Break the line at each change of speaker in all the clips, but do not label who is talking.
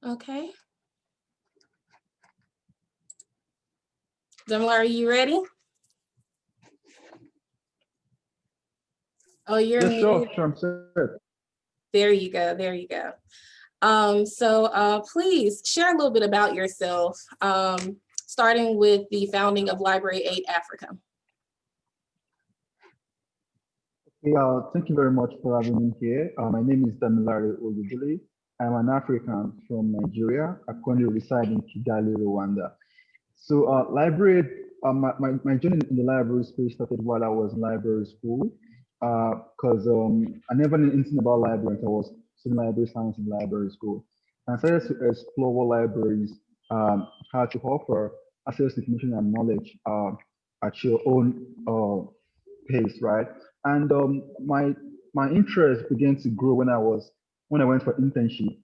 Okay. Damilare, are you ready? Oh, you're
yeah,
muted.
sure, I'm set.
There you go. There you go. Please share a little bit about yourself, starting with the founding of Library 8 Africa.
Yeah, thank you very much for having me here. My name is Damilare Oyedele. I'm an African from Nigeria. I currently reside in Kigali, Rwanda. So, my journey in the library space started while I was in library school, because I never knew anything about libraries. I was studying library science in library school. And I started to explore what libraries had to offer, access to information and knowledge at your own pace, right? And my interest began to grow when I went for internship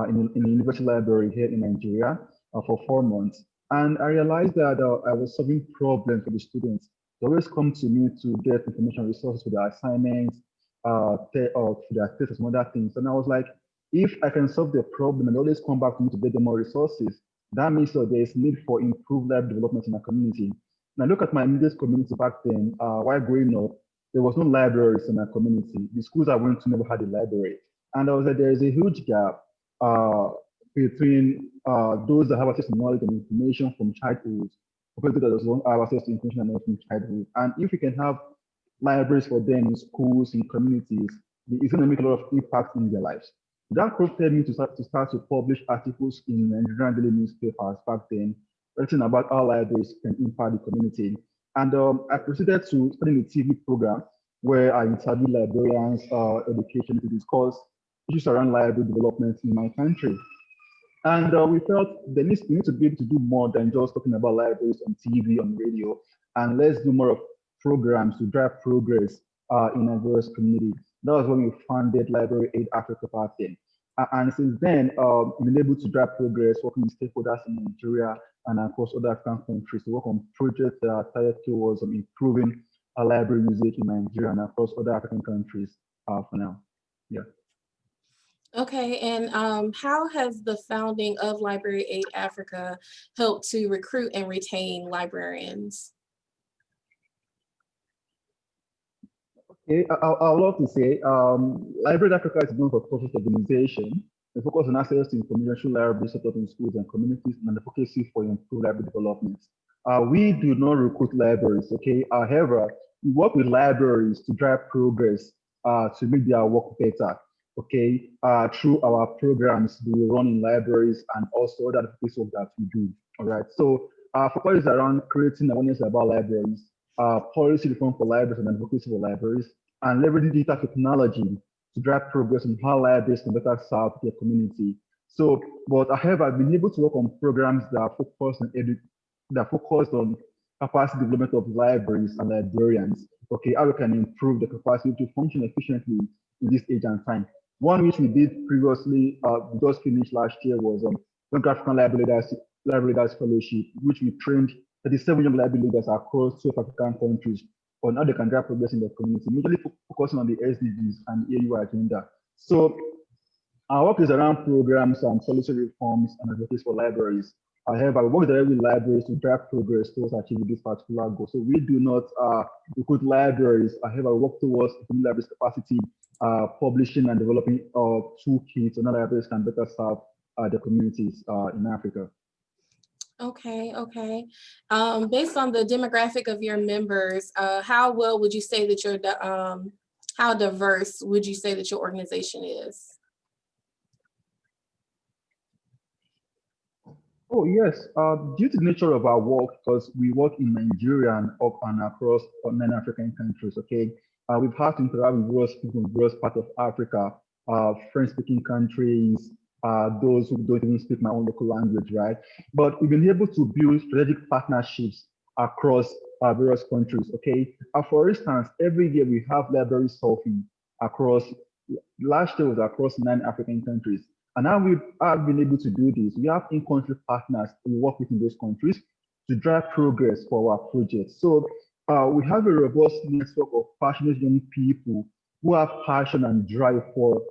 in a university library here in Nigeria for 4 months. And I realized that I was solving problems for the students. They always come to me to get information resources for their assignments, for their tests and other things. And I was like, if I can solve the problem and always come back to me to get them more resources, that means that there is need for improved lab development in our community. Now look at my immediate community back then. While growing up, there was no libraries in our community. The schools I went to never had a library. And I was like, there is a huge gap between those that have access to knowledge and information from childhood, compared to those that don't have access to information and knowledge from childhood. And if we can have libraries for them in schools, in communities, it's going to make a lot of impact in their lives. That prompted me to start to publish articles in Nigerian daily newspapers back then, writing about how libraries can impact the community. And I proceeded to study a TV program where I interviewed librarians, education to discuss issues around library development in my country. And we felt we need to be able to do more than just talking about libraries on TV, on radio, and let's do more of programs to drive progress in our various communities. That was when we founded Library 8 Africa back then. And since then, we've been able to drive progress, working with stakeholders in Nigeria and across other African countries to work on projects that are tied towards improving library usage in Nigeria and across other African countries for now. Yeah.
Okay, and how has the founding of Library 8 Africa helped to recruit and retain librarians?
Okay, I would love to say Library Africa is a non-for-profit organization. They focus on access to information through libraries set up in schools and communities and advocacy for improved library development. We do not recruit libraries, okay? However, we work with libraries to drive progress to make their work better, okay? Through our programs we run in libraries and also other advocacy work that we do, all right? So focus is around creating awareness about libraries, policy reform for libraries and advocacy for libraries, and leveraging digital technology to drive progress on how libraries can better serve their community. So, but however, I've been able to work on programs that focus on capacity development of libraries and librarians. Okay, how we can improve the capacity to function efficiently in this age and time. One which we did previously, we just finished last year, was Young African Library Leaders Fellowship, which we trained 37 young library leaders across 12 African countries on how they can drive progress in their community, majorly focusing on the SDGs and AU agenda. So our work is around programs and policy reforms and advocacy for libraries. However, we work directly with libraries to drive progress towards achieving this particular goal. So we do not recruit libraries. However, we work towards improving libraries' capacity, publishing and developing toolkits so that libraries can better serve the communities in Africa.
Okay, okay. Based on the demographic of your members, how well would you say that how diverse would you say that your organization is?
Oh yes, due to the nature of our work, because we work in Nigeria and up and across 9 African countries, okay, we've had to interact with various people in various parts of Africa, French-speaking countries, those who don't even speak my own local language, right? But we've been able to build strategic partnerships across various countries, okay? For instance, every year we have library solving across, last year was across 9 African countries. And now we have been able to do this. We have in-country partners we work with in those countries to drive progress for our projects. So we have a robust network of passionate young people who have passion and drive for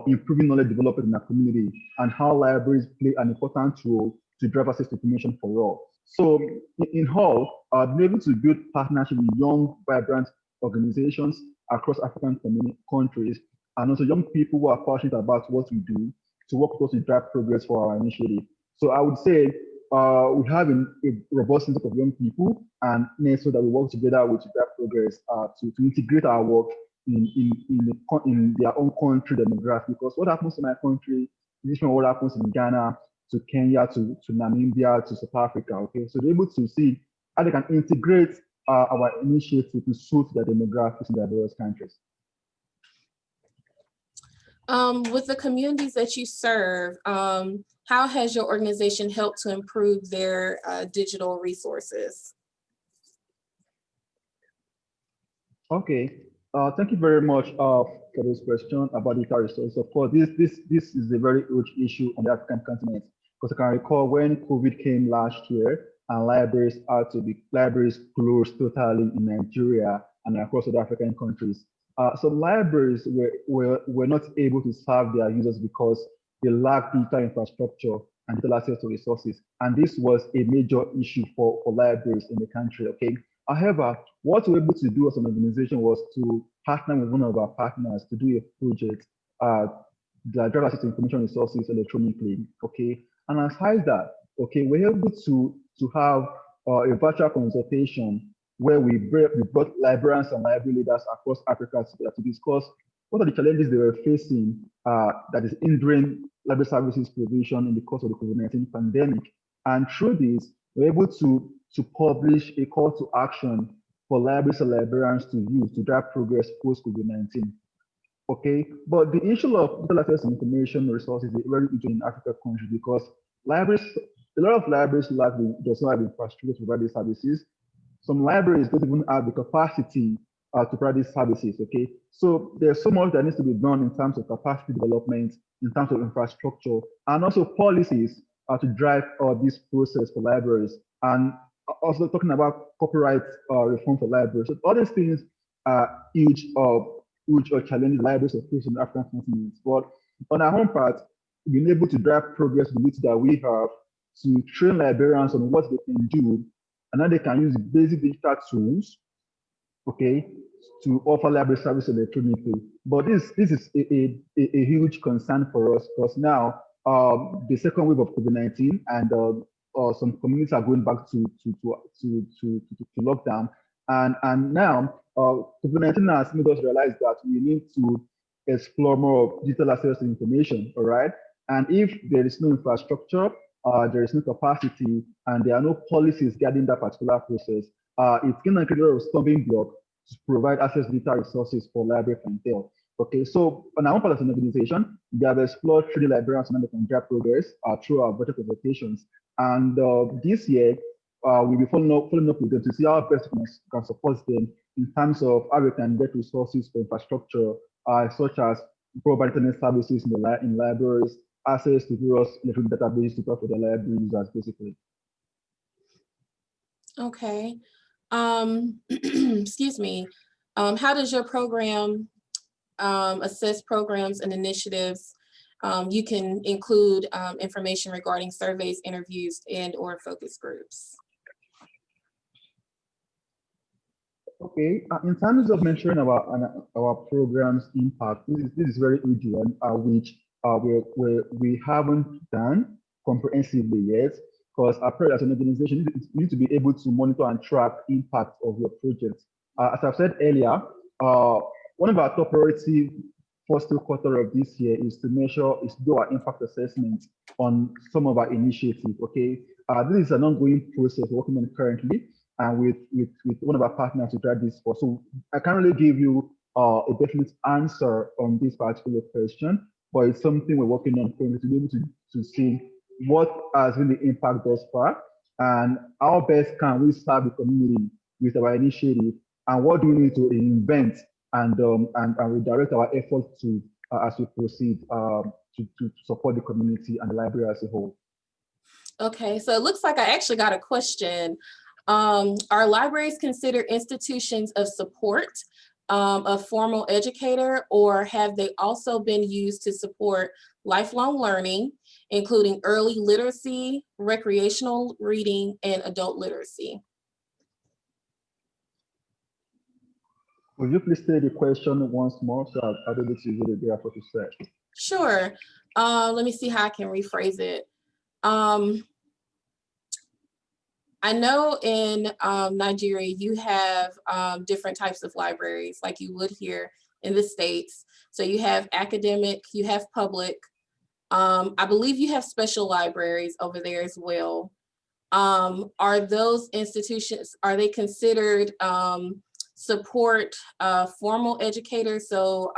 improving knowledge development in our community, and how libraries play an important role to drive access to information for all. So in whole, being able to build partnerships with young, vibrant organizations across African countries, and also young people who are passionate about what we do to work with us to drive progress for our initiative. So I would say we have a robust network of young people, and so that we work together with drive progress to integrate our work in their own country demographic. Because what happens in my country is different from what happens in Ghana, to Kenya, to Namibia, to South Africa. Okay, so they're able to see how they can integrate our initiative to suit their demographics in their various countries.
With the communities that you serve, how has your organization helped to improve their digital resources?
Okay, thank you very much for this question about digital resources. Of course, this is a very huge issue on the African continent, because I can recall when COVID came last year and libraries closed totally in Nigeria and across other African countries. Some libraries were not able to serve their users because they lack digital infrastructure and digital access to resources. And this was a major issue for libraries in the country, okay? However, what we were able to do as an organization was to partner with one of our partners to do a project that drive access to information resources electronically, okay? And aside that, okay, we're able to have a virtual consultation where we brought librarians and library leaders across Africa to discuss what are the challenges they were facing that is hindering library services provision in the course of the COVID-19 pandemic. And through this, we're able to publish a call to action for libraries and librarians to use to drive progress post-COVID-19. Okay, but the issue of digital access to information resources is very huge in African countries, because a lot of libraries does not have infrastructure to provide these services. Some libraries don't even have the capacity to provide these services, okay? So there's so much that needs to be done in terms of capacity development, in terms of infrastructure, and also policies to drive this process for libraries. And also talking about copyright reform for libraries. So all these things are huge challenges libraries are facing in the African continent. But on our own part, being able to drive progress with the needs that we have to train librarians on what they can do, and now they can use basic digital tools, okay, to offer library service electronically. But this is a huge concern for us, because now the second wave of COVID-19 and some communities are going back to lockdown, and now COVID-19 has made us realize that we need to explore more of digital access to information. All right, and if there is no infrastructure, there is no capacity, and there are no policies guiding that particular process, it's going to create a stumbling block to provide access to digital resources for library clientele. Okay, so on our own part as an organization, we have explored training librarians on how they can drive progress through our budget presentations. And this year, we'll be following up with them to see how best we can support them in terms of how we can get resources for infrastructure, such as provide internet services in libraries, access to various electronic databases to for the library users, basically.
Okay. Excuse me. How does your program assess programs and initiatives? You can include information regarding surveys, interviews, and/or focus groups.
Okay, in terms of mentioning our program's impact, this is very huge one, which we haven't done comprehensively yet, because as an organization, you need to be able to monitor and track impact of your project. As I've said earlier, one of our top priority first quarter of this year is to do our impact assessment on some of our initiatives. Okay, this is an ongoing process we're working on currently, and with one of our partners to drive this for. So I can't really give you a definite answer on this particular question, but it's something we're working on currently to be able to see what has been the impact thus far, and how best can we serve the community with our initiative, and what do we need to invent and redirect our efforts to as we proceed to support the community and the library as a whole.
Okay, so it looks like I actually got a question. Are libraries considered institutions of support a formal educator, or have they also been used to support lifelong learning, including early literacy, recreational reading, and adult literacy?
Will you please say the question once more so I'll be able to really get what you said?
Sure. Let me see how I can rephrase it. I know in Nigeria, you have different types of libraries like you would here in the States. So you have academic, you have public. I believe you have special libraries over there as well. Are those institutions, are they considered support formal educators? So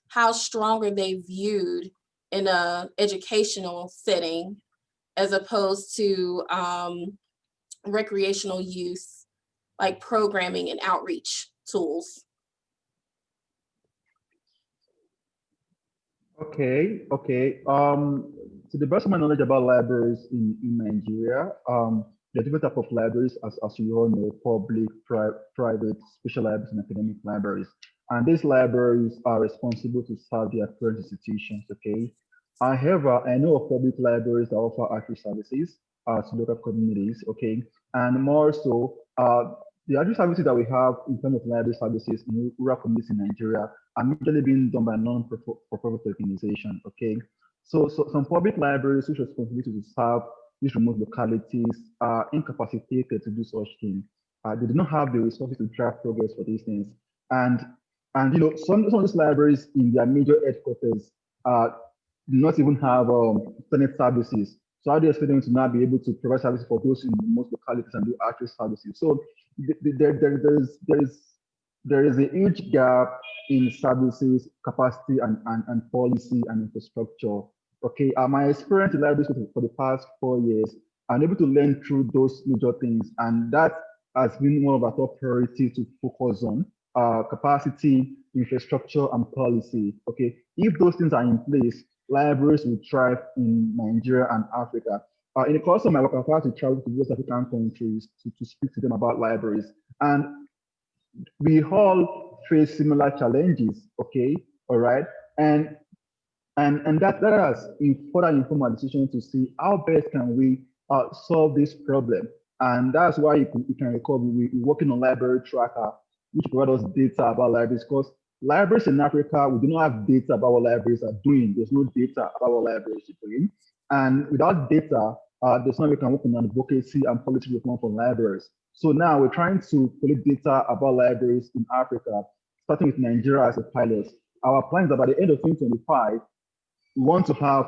how strong are they viewed in a educational setting as opposed to recreational use, like programming and outreach tools?
Okay. To the best of my knowledge about libraries in Nigeria, there are different types of libraries, as you all know: public, private, special libraries, and academic libraries. And these libraries are responsible to serve their current institutions. Okay. However, I know of public libraries that offer outreach services to local communities. Okay, and more so, the outreach services that we have in terms of library services in rural communities in Nigeria are usually being done by non-profit organizations. Okay, so some public libraries whose responsibility to serve these remote localities are incapacitated to do such things. They do not have the resources to drive progress for these things, and some of these libraries in their major headquarters do not even have internet services. So how do you expect them to now be able to provide services for those in most localities and do outreach services? So there is a huge gap in services, capacity, and policy and infrastructure. Okay, my experience in libraries for the past 4 years, I'm able to learn through those major things, and that has been one of our top priorities to focus on: capacity, infrastructure, and policy. Okay, if those things are in place, libraries will thrive in Nigeria and Africa. In the course of my work, I've had to travel to West African countries to speak to them about libraries. And we all face similar challenges, okay? All right. And that has further informed our decision to see how best can we solve this problem. And that's why you can recall we're working on library tracker, which provides us data about libraries, because libraries in Africa, we do not have data about what libraries are doing. There's no data about what libraries are doing. And without data, there's no way we can work on advocacy and policy reform for libraries. So now we're trying to collect data about libraries in Africa, starting with Nigeria as a pilot. Our plan is that by the end of 2025, we want to have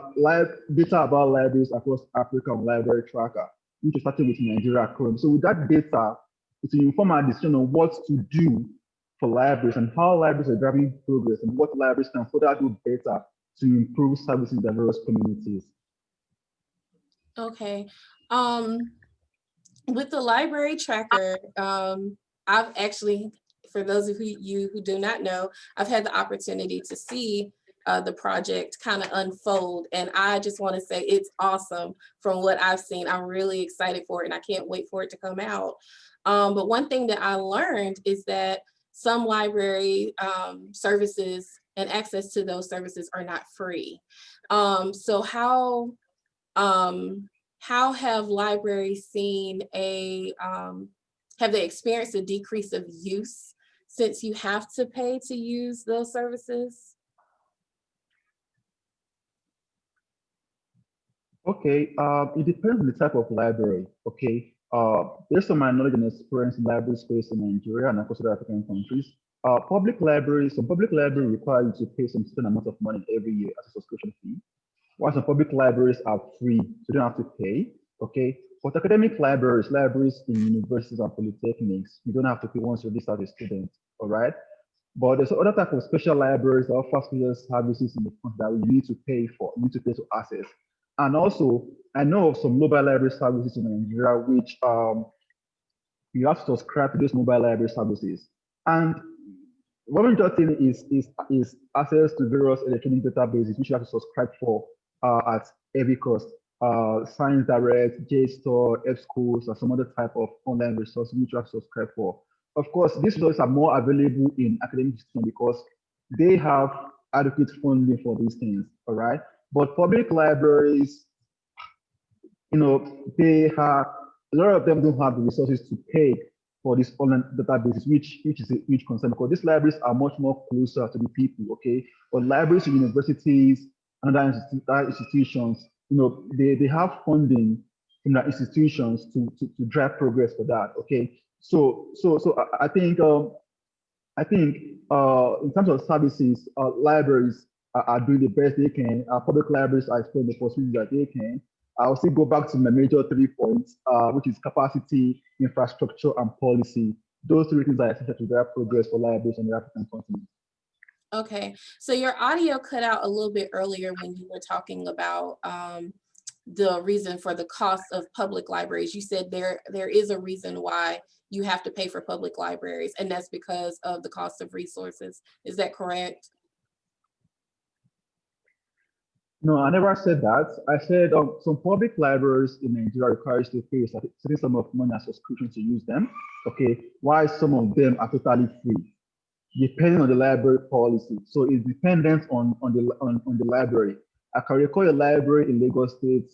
data about libraries across Africa on Library Tracker, which is starting with Nigeria currently. So with that data, it will inform our decision on what to do for libraries and how libraries are driving progress and what libraries can further do better to improve services in various communities.
Okay. With the library tracker, I've actually, for those of you who do not know, I've had the opportunity to see the project kind of unfold, and I just want to say it's awesome from what I've seen. I'm really excited for it, and I can't wait for it to come out. But one thing that I learned is that some library services and access to those services are not free. So how have libraries seen have they experienced a decrease of use since you have to pay to use those services?
Okay, it depends on the type of library. Okay, based on my knowledge and experience in library space in Nigeria and across other African countries, some public libraries require you to pay some certain amount of money every year as a subscription fee, while some public libraries are free, so you don't have to pay. Okay, but academic libraries in universities and polytechnics, you don't have to pay once you register as a student. All right. But there's other type of special libraries that offer special services in the country that you need to pay for, you need to pay to access. And also, I know of some mobile library services in Nigeria, which you have to subscribe to those mobile library services. And what we're just saying is access to various electronic databases, which you have to subscribe for at every cost. Science Direct, JSTOR, F Schools, or some other type of online resource which you have to subscribe for. of course, these resources are more available in academic institutions because they have adequate funding for these things, all right? But public libraries, they have, a lot of them don't have the resources to pay for this online databases, which is a huge concern because these libraries are much more closer to the people, okay? But libraries, universities, and other institutions, they have funding from the institutions to drive progress for that, okay? So I think in terms of services, libraries are doing the best they can. Public libraries are exploring the possibilities that they can. I'll still go back to my major 3 points, which is capacity, infrastructure, and policy. Those 3 things are essential to drive progress for libraries on the African continent.
Okay, so your audio cut out a little bit earlier when you were talking about the reason for the cost of public libraries. You said there is a reason why you have to pay for public libraries, and that's because of the cost of resources. Is that correct?
No, I never said that. I said some public libraries in Nigeria require us to pay a certain sum of money as subscription to use them. Okay, while some of them are totally free, depending on the library policy. So it's dependent on the library. I can recall a library in Lagos State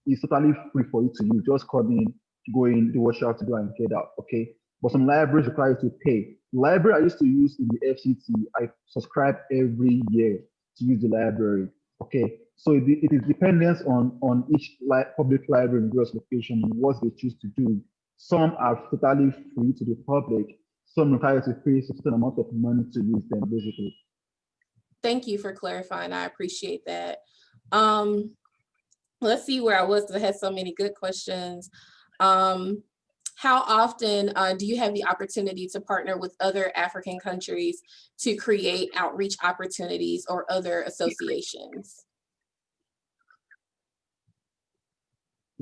is totally free for you to use. Just come in, go in, do what you have to do, and get out. Okay. But some libraries require you to pay. Library I used to use in the FCT, I subscribe every year to use the library. Okay. So it is dependent on each public library in various location and what they choose to do. Some are totally free to the public. Some require to pay a certain amount of money to use them, basically.
Thank you for clarifying. I appreciate that. Let's see where I was because I had so many good questions. How often do you have the opportunity to partner with other African countries to create outreach opportunities or other associations?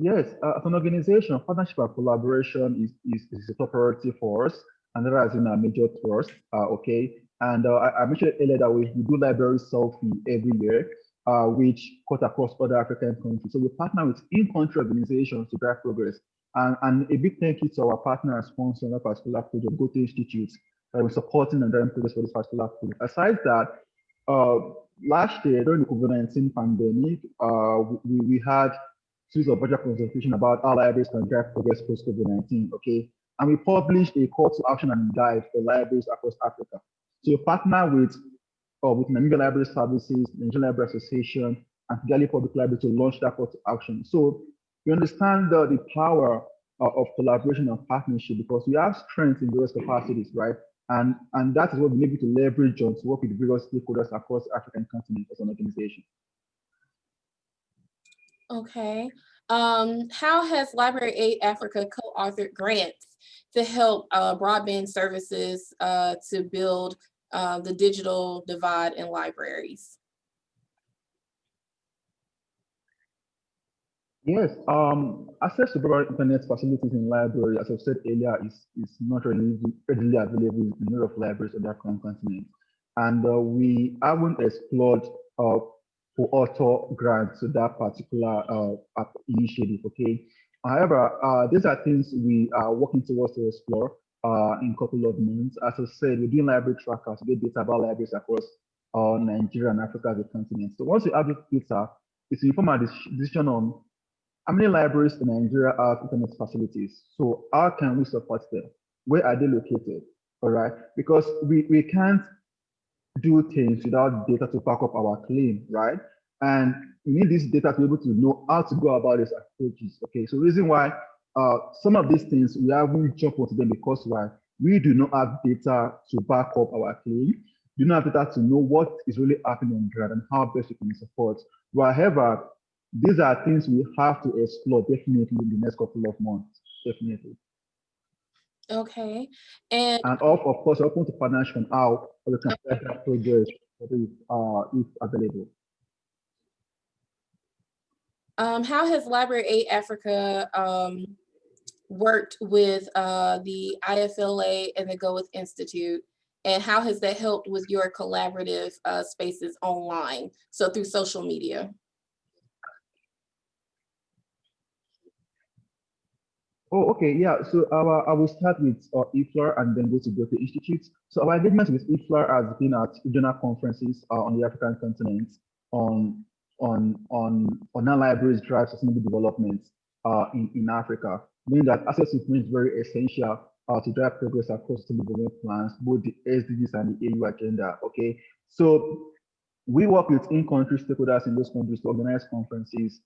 Yes, as an organization, partnership and collaboration is a top priority for us, and that has been a major thrust. Okay, and I mentioned earlier that we do library selfie every year, which cut across other African countries. So we partner with in-country organizations to drive progress. And a big thank you to our partner and sponsor on that particular project, Goethe Institute, that we're supporting and driving progress for this particular project. Aside that, last year during the COVID-19 pandemic, we had series of budget consultation about how libraries can drive progress post COVID-19. Okay, and we published a call to action and guide for libraries across Africa. So we partner with Namibia Library Services, the Nigerian Library Association, and Kigali Public Library to launch that call to action. So we understand the power of collaboration and partnership because we have strengths in various capacities, right? And that is what we're able to leverage on to work with various stakeholders across the African continent as an organization.
Okay. How has Library Aid Africa co-authored grants to help broadband services to build the digital divide in libraries?
Yes, access to broadband internet facilities in libraries, as I said earlier, is not readily available in a lot of libraries on the African continent. And we haven't explored for author grants to that particular initiative, okay? However, these are things we are working towards to explore in a couple of months. As I said, we're doing library trackers to get data about libraries across Nigeria and Africa as a continent. So once we have this data, it's to inform our decision on how many libraries in Nigeria have internet facilities. So how can we support them? Where are they located? All right, because we can't do things without data to back up our claim, right? And we need this data to be able to know how to go about these approaches. Okay, so the reason why some of these things we haven't jumped onto them because why we do not have data to back up our claim. We do not have data to know what is really happening on ground and how best we can support. However, these are things we have to explore definitely in the next couple of months, definitely.
Okay, and
of course, open to partnership on how we can set that progress if available.
how has Library Aid Africa worked with the IFLA and the Goethe Institute, and how has that helped with your collaborative spaces online, so through social media?
Oh, okay, yeah. So I will start with IFLAR and then go to Goethe Institute. So our engagement with IFLAR has been at regional conferences on the African continent on on how libraries drive sustainable development in Africa, meaning that access to information is very essential to drive progress across sustainable development plans, both the SDGs and the AU agenda. Okay, so we work with in-country stakeholders in those countries to organize conferences,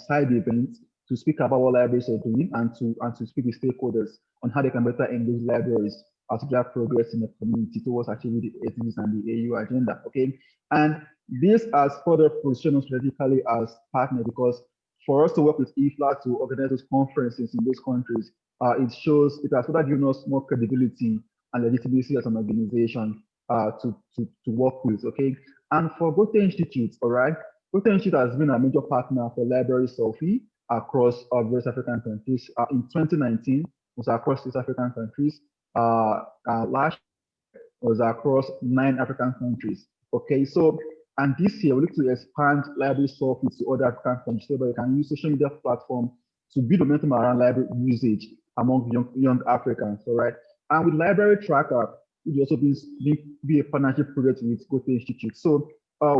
side events to speak about what libraries are doing and to speak with stakeholders on how they can better engage libraries to drive progress in the community towards achieving the SDGs and the AU agenda. Okay, and this has further positioned us strategically as partner because for us to work with IFLA to organize those conferences in those countries, it has further given us more credibility and legitimacy as an organization to work with. Okay, and for Goethe Institute, all right, Goethe Institute has been a major partner for Library Sophie across various African countries. In 2019, was across six African countries. Last was across 9 African countries. Okay, so and this year we look to expand library software to other African countries so that you can use social media platform to build momentum around library usage among young Africans. All right, and with Library Tracker, which also be a partnership project with Goethe Institute. So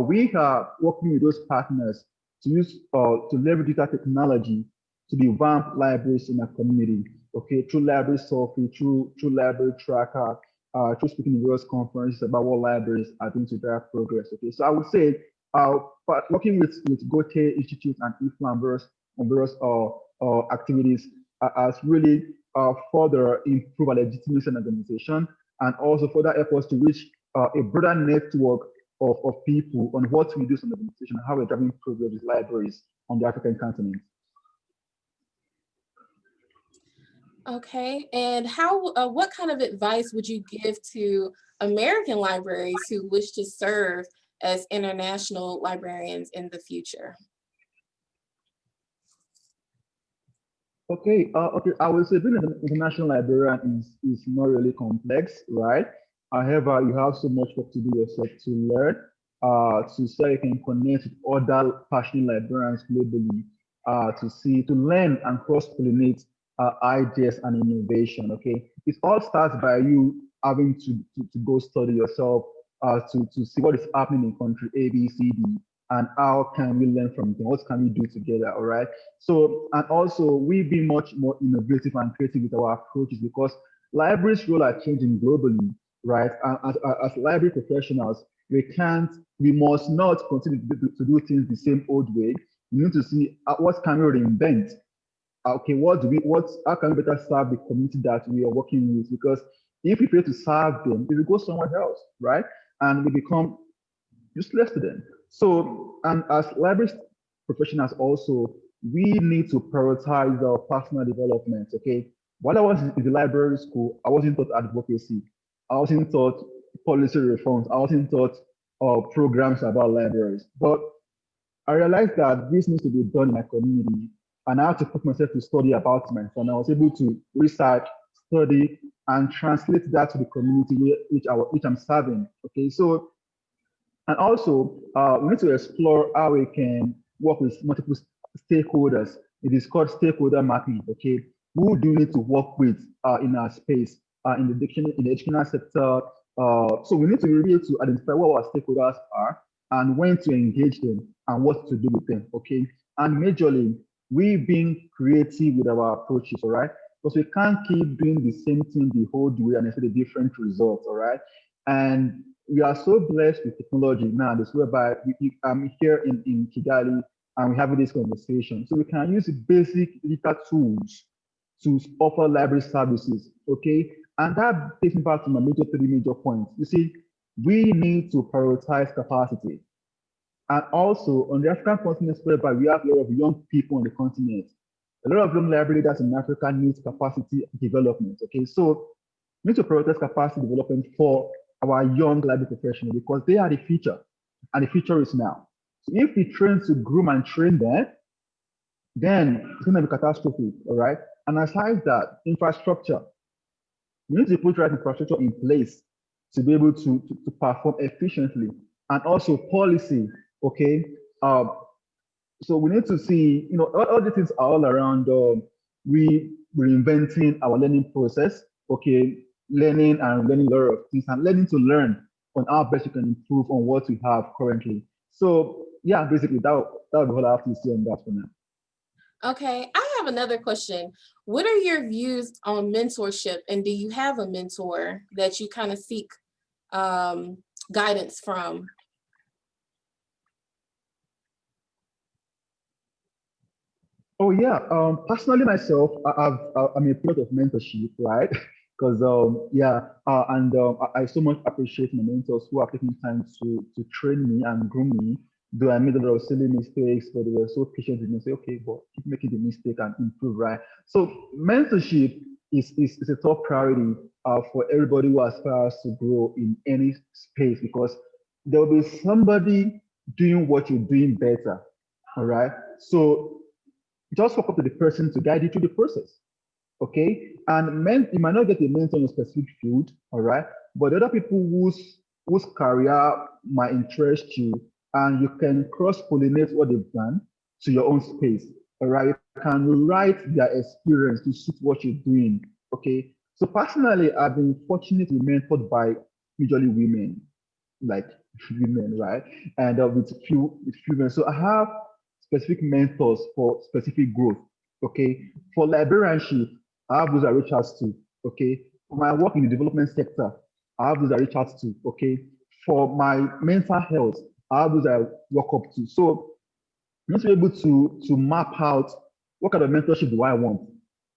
we are working with those partners to use to leverage data technology to revamp libraries in our community. Okay, through library software, through Library Tracker, through speaking in various conferences about what libraries are doing to drive progress. Okay, so I would say, working with Goethe Institute and IFLA on various activities has really further improve our legitimacy and organization, and also further efforts to reach a broader network of people on what we do as an organization, how we're driving progress with libraries on the African continent.
Okay, and what kind of advice would you give to American libraries who wish to serve as international librarians in the future?
Okay, I will say being an international librarian is not really complex, right? However, you have so much work to do yourself to learn, to so you can connect with other passionate librarians globally, to learn and cross-pollinate ideas and innovation. Okay, it all starts by you having to go study yourself, to see what is happening in country A, B, C, D, and how can we learn from them? What can we do together? All right. So, and also we be much more innovative and creative with our approaches because libraries' role are changing globally, right? And as library professionals, we must not continue to do things the same old way. We need to see what can we reinvent. Okay, how can we better serve the community that we are working with? Because if we fail to serve them, they will go somewhere else, right? And we become useless to them. So, and as library professionals also, we need to prioritize our personal development, okay? While I was in the library school, I wasn't taught advocacy. I wasn't taught policy reforms. I wasn't taught programs about libraries. But I realized that this needs to be done in my community. And I had to put myself to study about myself. And I was able to research, study, and translate that to the community which I'm serving. Okay, so and also, we need to explore how we can work with multiple stakeholders. It is called stakeholder mapping. Okay, who do we need to work with in our space, in the educational sector? So we need to be able to identify what our stakeholders are and when to engage them and what to do with them. Okay, and majorly, we being creative with our approaches. All right, because we can't keep doing the same thing the whole way and expect a different result. All right, and we are so blessed with technology now, this whereby I'm here in Kigali and we're having this conversation. So we can use basic digital tools to offer library services, okay? And that takes me back to my three major points. You see, we need to prioritize capacity. And also on the African continent, whereby we have a lot of young people on the continent, a lot of young library leaders in Africa need capacity development, okay? So we need to prioritize capacity development for our young library professionals because they are the future and the future is now. So if we train to groom and train them, then it's going to be catastrophic, all right? And aside that, infrastructure, we need to put right infrastructure in place to be able to perform efficiently, and also policy, okay? So we need to see, all these things are all around reinventing our learning process, okay, learning and learning a lot of things and learning to learn on how best you can improve on what we have currently. So yeah, basically that would be all I have to say on that for now.
Okay, I have another question. What are your views on mentorship, and do you have a mentor that you kind of seek guidance from?
Oh yeah, personally myself, I'm a part of mentorship, right? Because I so much appreciate my mentors who have taken time to train me and groom me. Though I made a lot of silly mistakes, but they were so patient with me. Say, okay, but keep making the mistake and improve, right? So mentorship is a top priority for everybody who aspires to grow in any space because there will be somebody doing what you're doing better. All right. So just walk up to the person to guide you through the process. Okay. And you might not get a mentor in a specific field, all right, but the other people whose career might interest you and you can cross-pollinate what they've done to your own space. All right. You can rewrite their experience to suit what you're doing. Okay. So personally, I've been fortunate to be mentored by usually women, like women, right? And with few men. So I have specific mentors for specific growth. Okay. For librarianship, I have those I reach out to. Okay. For my work in the development sector, I have those I reach out to. Okay. For my mental health, I have those I work up to. So you need to be able to map out what kind of mentorship do I want,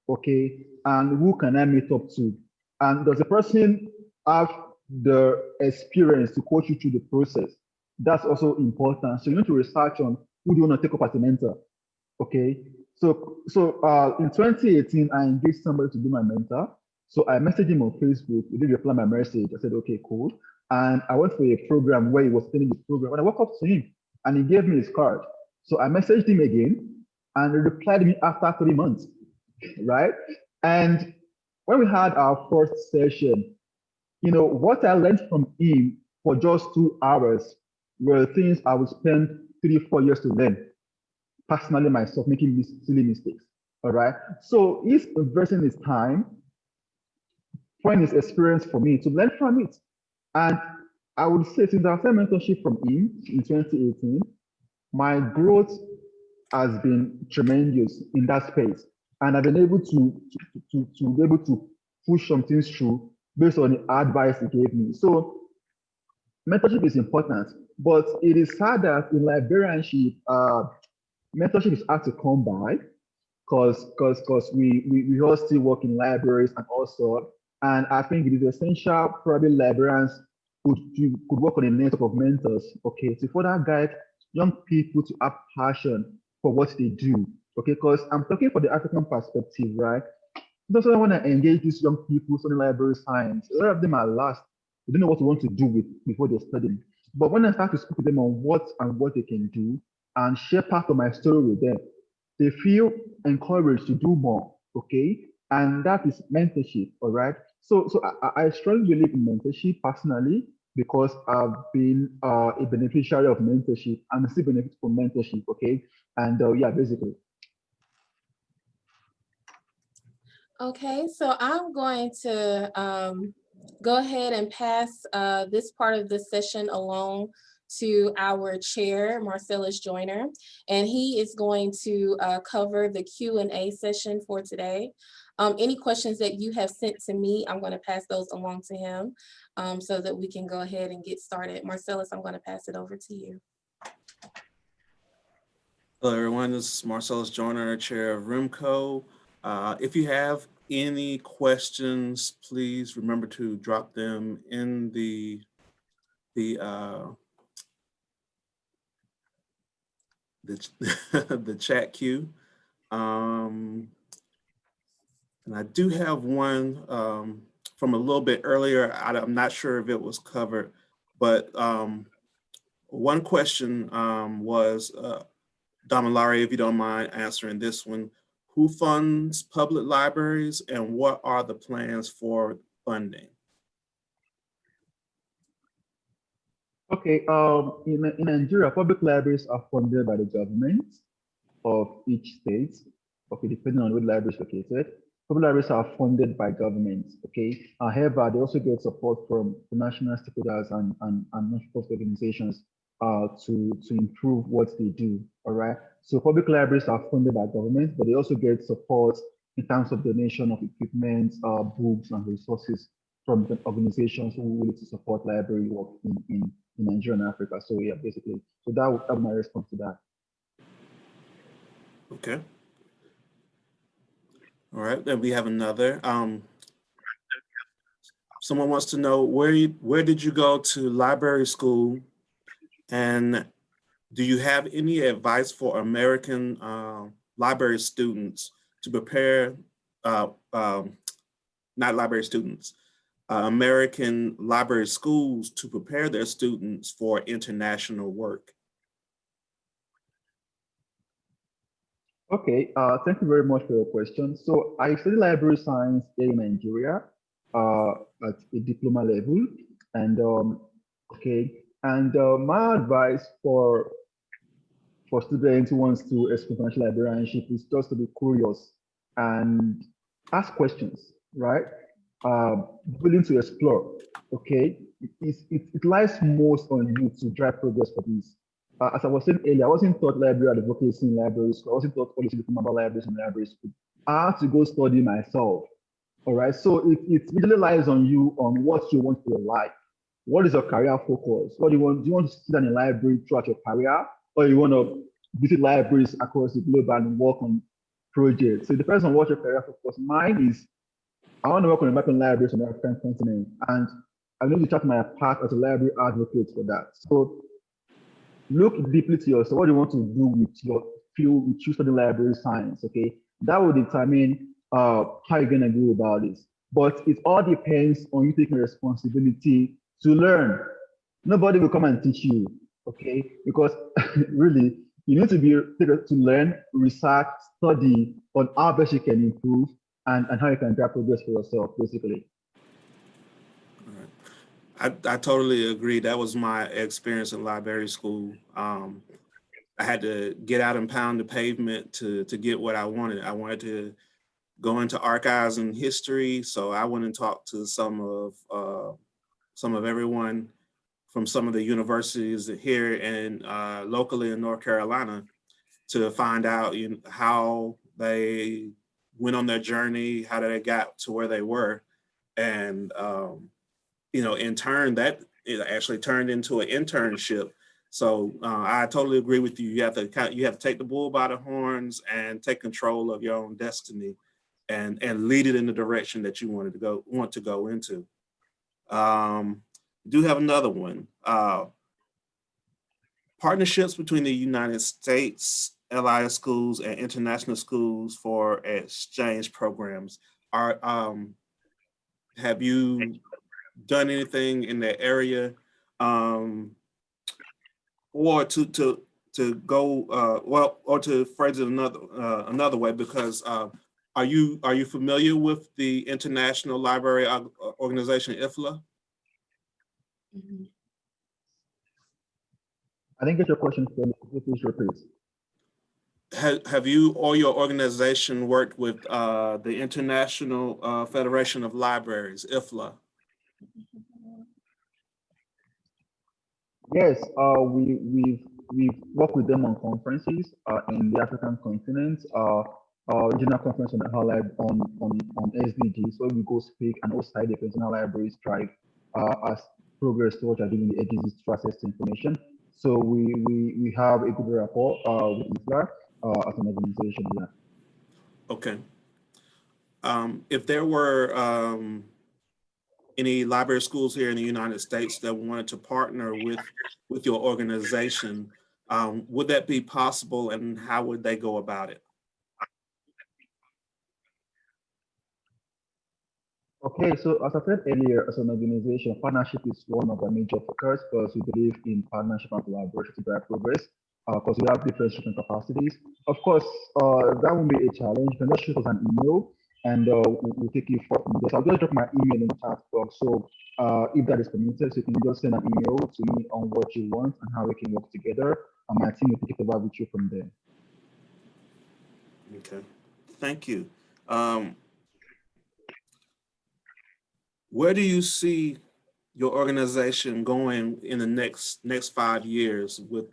okay, and who can I meet up to, and does the person have the experience to coach you through the process? That's also important. So you need to research on who do you want to take up as a mentor, okay. So in 2018, I engaged somebody to be my mentor. So I messaged him on Facebook. He did reply my message. I said, okay, cool. And I went for a program where he was attending this program. And I walked up to him and he gave me his card. So I messaged him again and he replied me after 3 months, right? And when we had our first session, what I learned from him for just 2 hours were things I would spend 3, 4 years to learn personally myself, making silly mistakes. All right. So he's investing his time, pouring his experience for me to learn from it. And I would say since I started mentorship from him in 2018, my growth has been tremendous in that space. And I've been able to be able to push some things through based on the advice he gave me. So mentorship is important, but it is sad that in librarianship, mentorship is hard to come by because we all still work in libraries and also, and I think it is essential probably librarians could work on a network of mentors, okay, to further guide young people to have passion for what they do, okay, because I'm talking for the African perspective, right? That's why I want to engage these young people studying library science. A lot of them are lost. They don't know what to want to do with before they're studying. But when I start to speak to them on what they can do and share part of my story with them, they feel encouraged to do more. Okay, and that is mentorship. All right. So I strongly believe in mentorship personally because I've been a beneficiary of mentorship and I still benefit from mentorship. Okay, and yeah, basically.
Okay, so I'm going to go ahead and pass this part of the session along to our chair, Marcellus Joyner, and he is going to cover the Q&A session for today. Any questions that you have sent to me, I'm going to pass those along to him so that we can go ahead and get started. Marcellus, I'm going to pass it over to you.
Hello, everyone. This is Marcellus Joyner, Chair of RIMCO. If you have any questions, please remember to drop them in the chat queue. And I do have one from a little bit earlier. I'm not sure if it was covered, but one question was, Damilare, if you don't mind answering this one. Who funds public libraries and what are the plans for funding?
Okay, in Nigeria, public libraries are funded by the government of each state. okay, depending on where the library is located. Public libraries are funded by governments, okay? However, they also get support from the national stakeholders and non-profit organizations to improve what they do, all right? So public libraries are funded by government, but they also get support in terms of donation of equipment, books, and resources from the organizations who willing to support library work in Nigeria and Africa. So yeah, basically, so that would be my response to that.
Okay. All right, then we have another. Someone wants to know where did you go to library school, and do you have any advice for American library students to prepare, not library students, American library schools to prepare their students for international work?
Okay, thank you very much for your question. So I study library science here in Nigeria at a diploma level, and my advice for students who wants to explore international librarianship is just to be curious and ask questions, right? Willing to explore. Okay, it lies most on you to drive progress for this. As I was saying earlier, I wasn't taught library advocacy in library school. I wasn't taught all this about libraries in library school. I had to go study myself. All right. So it really lies on you on what you want for your life. What is your career focus? What do you want? Do you want to sit in a library throughout your career, or you want to visit libraries across the globe and work on projects? So it depends on what your career focus. Mine is I want to work on American libraries on the African continent, and I'm going to chart my path as a library advocate for that. So look deeply to yourself. What do you want to do with your field, with you studying library science? Okay, that will determine how you're gonna go about this. But it all depends on you taking responsibility to learn. Nobody will come and teach you, okay? Because really, you need to be to learn, research, study on how best you can improve and how you can drive progress for yourself, basically.
I totally agree. That was my experience in library school. I had to get out and pound the pavement to get what I wanted. I wanted to go into archives and history, so I went and talked to some of everyone from some of the universities here and locally in North Carolina to find out how they went on their journey, how they got to where they were, and in turn, that it actually turned into an internship. So I totally agree with you. You have to take the bull by the horns and take control of your own destiny, and lead it in the direction that you want to go into. Do have another one. Partnerships between the United States LIS schools and international schools for exchange programs. Have you done anything in that area, or to go or to phrase it another way, because are you familiar with the International Library Organization, IFLA?
Mhm.
I didn't get your question. Please repeat.
Have you or your organization worked with the International Federation of Libraries, IFLA?
Yes, we've worked with them on conferences in the African continent, regional conference on on SDGs, where we go speak and host side events in our libraries drive as progress towards achieving the SDGs to access to information. So we have a good rapport with IFLA as an organization. Yeah.
Okay. If there were any library schools here in the United States that wanted to partner with your organization, would that be possible, and how would they go about it?
Okay, so as I said earlier, as an organization, partnership is one of our major focus because we believe in partnership and collaboration to drive progress because we have different student capacities. Of course, that won't be a challenge. You can just shoot us an email and we'll take you from this. I'll just drop my email in the chat box. So if that is permitted, so you can just send an email to me on what you want and how we can work together. And my team will take it over with you from there.
Okay. Thank you. Where do you see your organization going in the next 5 years? With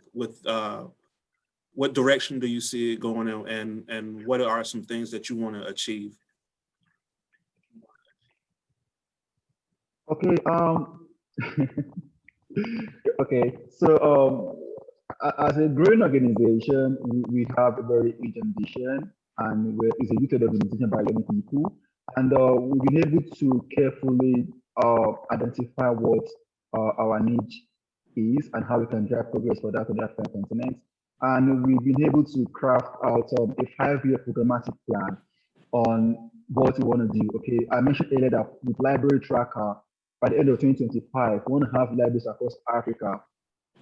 what direction do you see it going in, and what are some things that you want to achieve?
Okay. Okay. So as a growing organization, we have a very huge ambition, and it's a youth organization by young people, and we've been able to carefully identify what our need is and how we can drive progress for that on the African continent. And we've been able to craft out a 5-year programmatic plan on what we want to do. Okay, I mentioned earlier that with Library Tracker, by the end of 2025, we want to have libraries across Africa.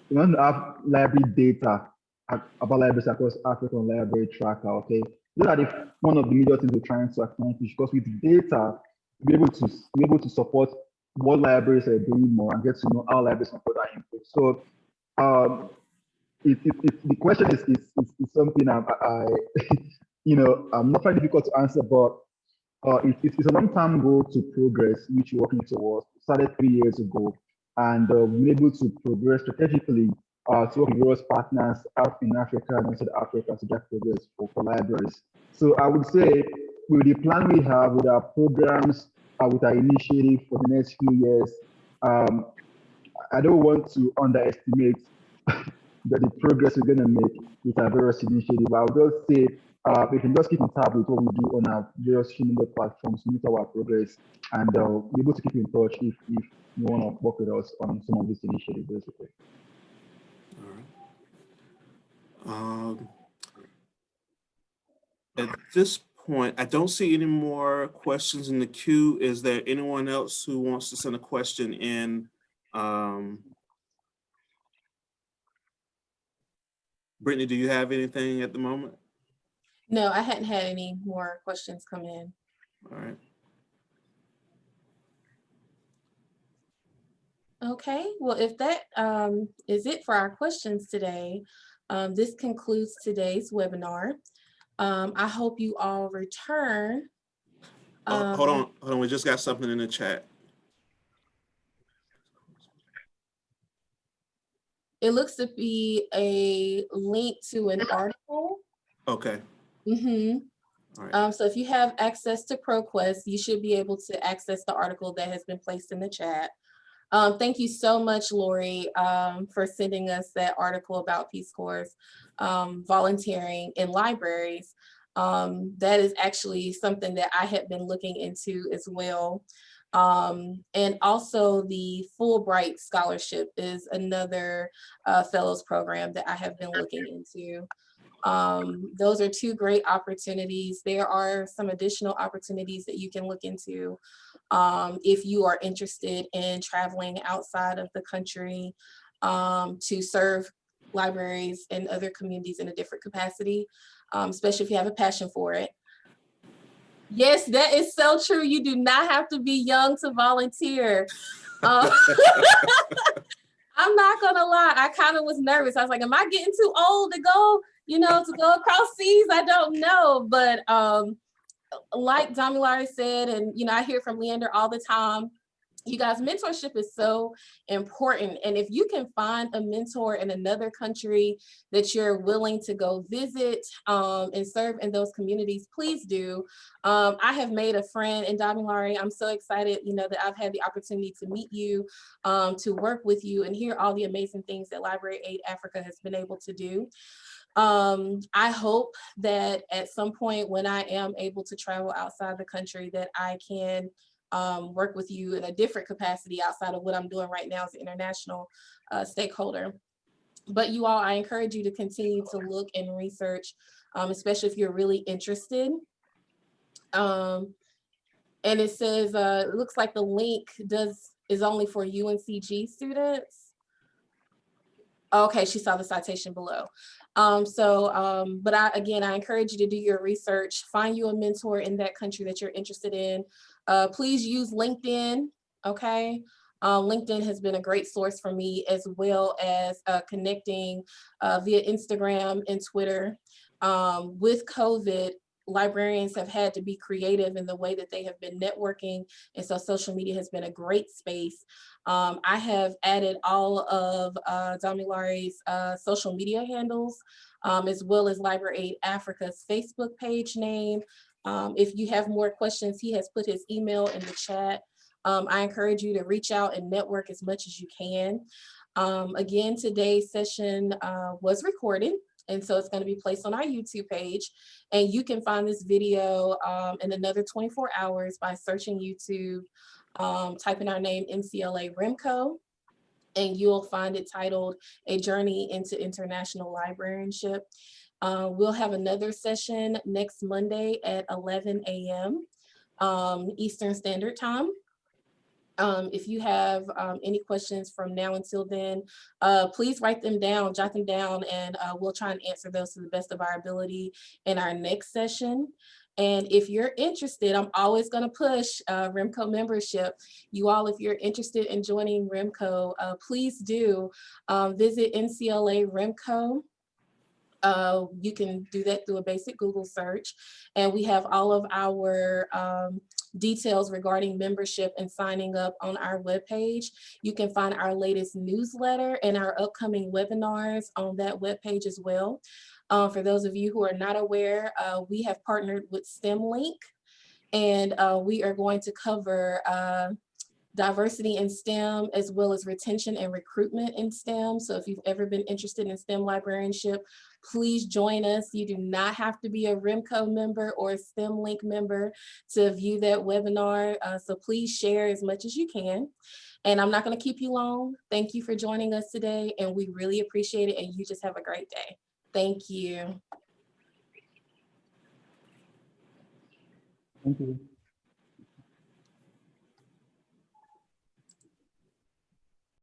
We want to have library data about libraries across Africa on Library Tracker. Okay, those are one of the major things we're trying to accomplish, because with data, we'll be able to support what libraries are doing more and get to know how libraries can put that input. So the question is something I I'm not very difficult to answer, but it's a long-term goal to progress, which we're working towards. We started 3 years ago, and we're able to progress strategically to work with various partners out in Africa and outside Africa to get progress for libraries. So I would say with the plan we have, with our programs, with our initiative for the next few years, I don't want to underestimate the progress we're going to make with our various initiatives. I would just say we can just keep in touch with what we do on our various media platforms, monitor our progress, and be able to keep in touch if you want to work with us on some of these initiatives, basically.
All right. At this point, I don't see any more questions in the queue. Is there anyone else who wants to send a question in? Brittany, do you have anything at the moment?
No, I hadn't had any more questions come in.
All right.
Okay, well, if that is it for our questions today, this concludes today's webinar. I hope you all return.
Hold on, we just got something in the chat.
It looks to be a link to an article.
Okay.
Mm-hmm.
All right.
So if you have access to ProQuest, you should be able to access the article that has been placed in the chat. Thank you so much, Lori, for sending us that article about Peace Corps volunteering in libraries. That is actually something that I had been looking into as well. And also the Fulbright Scholarship is another fellows program that I have been looking into. Those are two great opportunities. There are some additional opportunities that you can look into if you are interested in traveling outside of the country to serve libraries and other communities in a different capacity, especially if you have a passion for it. Yes, that is so true. You do not have to be young to volunteer. I'm not gonna lie, I kind of was nervous. I was like, am I getting too old to go, to go across seas? I don't know. But like Damilare said, and I hear from Leander all the time, you guys, mentorship is so important. And if you can find a mentor in another country that you're willing to go visit and serve in those communities, please do. I have made a friend in Damilare. I'm so excited, that I've had the opportunity to meet you, to work with you and hear all the amazing things that Library Aid Africa has been able to do. I hope that at some point when I am able to travel outside the country that I can work with you in a different capacity outside of what I'm doing right now as an international stakeholder. But you all, I encourage you to continue to look and research, especially if you're really interested. And it says, it looks like the link is only for UNCG students. Okay, she saw the citation below. But I encourage you to do your research, find you a mentor in that country that you're interested in. Please use LinkedIn, okay? LinkedIn has been a great source for me, as well as connecting via Instagram and Twitter. With COVID, librarians have had to be creative in the way that they have been networking. And so social media has been a great space. I have added all of Damilare's social media handles, as well as Library Aid Africa's Facebook page name. If you have more questions, he has put his email in the chat. I encourage you to reach out and network as much as you can. Again, today's session was recorded, and so it's going to be placed on our YouTube page. And you can find this video in another 24 hours by searching YouTube, typing our name NCLA RIMCO, and you'll find it titled A Journey into International Librarianship. We'll have another session next Monday at 11 a.m. Eastern Standard Time. If you have any questions from now until then, please write them down, jot them down, and we'll try and answer those to the best of our ability in our next session. And if you're interested, I'm always going to push RIMCO membership. You all, if you're interested in joining RIMCO, please do visit NCLA RIMCO. You can do that through a basic Google search. And we have all of our details regarding membership and signing up on our webpage. You can find our latest newsletter and our upcoming webinars on that webpage as well. For those of you who are not aware, we have partnered with STEMlink, and we are going to cover diversity in STEM, as well as retention and recruitment in STEM. So if you've ever been interested in STEM librarianship, please join us. You do not have to be a RIMCO member or a STEMlink member to view that webinar. So please share as much as you can. And I'm not going to keep you long. Thank you for joining us today, and we really appreciate it. And you just have a great day. Thank you.
Thank you.